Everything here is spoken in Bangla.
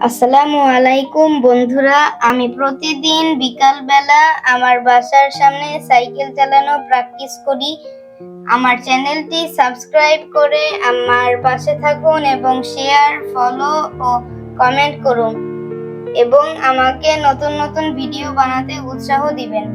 আসসালামু আলাইকুম বন্ধুরা, আমি প্রতিদিন বিকালবেলা আমার বাসার সামনে সাইকেল চালানো প্র্যাকটিস করি। আমার চ্যানেলটি সাবস্ক্রাইব করে আমার পাশে থাকুন এবং শেয়ার, ফলো ও কমেন্ট করুন এবং আমাকে নতুন নতুন ভিডিও বানাতে উৎসাহ দিবেন।